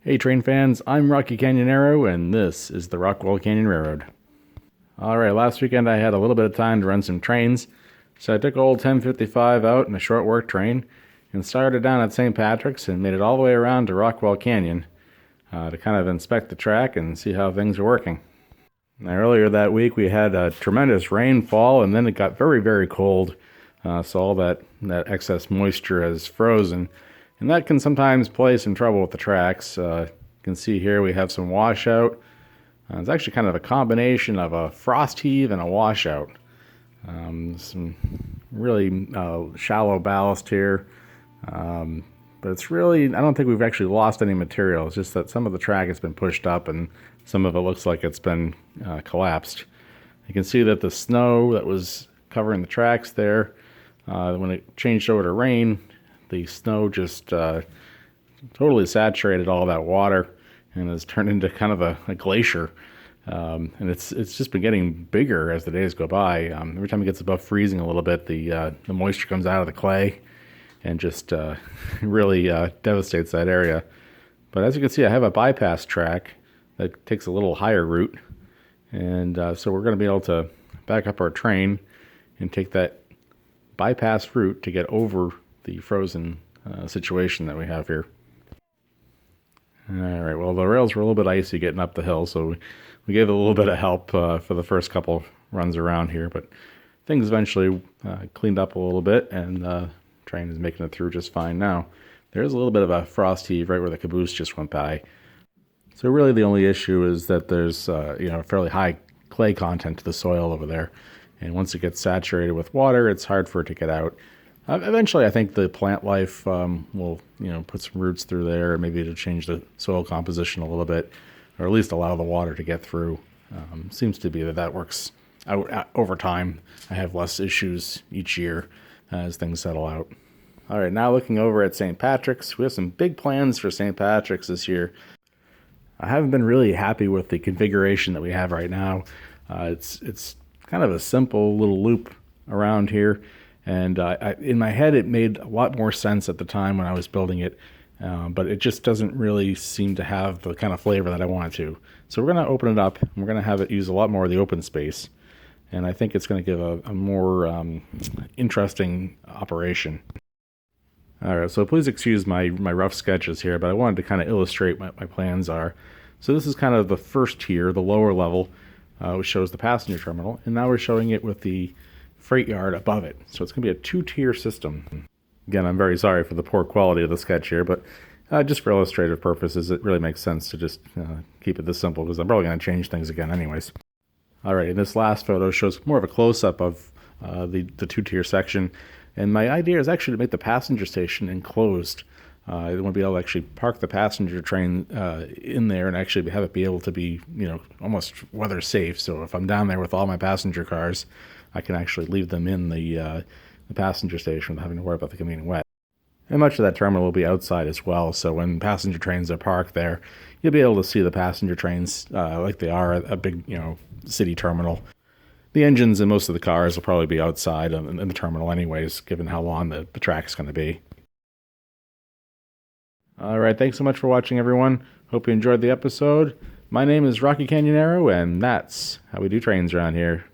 Hey train fans, I'm Rocky Canyonero and this is the Rockwall Canyon Railroad. Alright, last weekend I had a little bit of time to run some trains, so I took old 1055 out in a short work train and started down at St. Patrick's and made it all the way around to Rockwall Canyon to kind of inspect the track and see how things are working. Now, earlier that week we had a tremendous rainfall and then it got very cold, so all that excess moisture has frozen. And that can sometimes play some trouble with the tracks. You can see here we have some washout. It's actually kind of a combination of a frost heave and a washout. Some really shallow ballast here. But it's really, I don't think we've actually lost any material. It's just that some of the track has been pushed up and some of it looks like it's been collapsed. You can see that the snow that was covering the tracks there, when it changed over to rain, the snow just totally saturated all that water and has turned into kind of a glacier. And it's just been getting bigger as the days go by. Every time it gets above freezing a little bit, the moisture comes out of the clay and just really devastates that area. But as you can see, I have a bypass track that takes a little higher route. And so we're going to be able to back up our train and take that bypass route to get over the frozen situation that we have here. Alright, well the rails were a little bit icy getting up the hill, so we gave it a little bit of help for the first couple runs around here, but things eventually cleaned up a little bit and the train is making it through just fine now. There's a little bit of a frost heave right where the caboose just went by. So really the only issue is that there's fairly high clay content to the soil over there, and once it gets saturated with water it's hard for it to get out. Eventually, I think the plant life will, put some roots through there, and maybe it'll change the soil composition a little bit, or at least allow the water to get through. Seems to be that works out over time. I have less issues each year as things settle out. All right, now looking over at St. Patrick's, we have some big plans for St. Patrick's this year. I haven't been really happy with the configuration that we have right now. It's kind of a simple little loop around here. And in my head, it made a lot more sense at the time when I was building it, but it just doesn't really seem to have the kind of flavor that I want it to. So we're going to open it up, and we're going to have it use a lot more of the open space, and I think it's going to give a more interesting operation. All right, so please excuse my rough sketches here, but I wanted to kind of illustrate what my plans are. So this is kind of the first tier, the lower level, which shows the passenger terminal, and now we're showing it with the freight yard above it. So it's going to be a two-tier system. Again, I'm very sorry for the poor quality of the sketch here, but just for illustrative purposes, it really makes sense to just keep it this simple, because I'm probably going to change things again anyways. All right, and this last photo shows more of a close-up of the two-tier section, and my idea is actually to make the passenger station enclosed. I want to be able to actually park the passenger train in there and actually have it be able to be, almost weather safe. So if I'm down there with all my passenger cars, I can actually leave them in the passenger station without having to worry about them getting wet. And much of that terminal will be outside as well, so when passenger trains are parked there, you'll be able to see the passenger trains like they are at a big, city terminal. The engines and most of the cars will probably be outside in the terminal anyways, given how long the track's going to be. All right, thanks so much for watching, everyone. Hope you enjoyed the episode. My name is Rocky Canyonero, and that's how we do trains around here.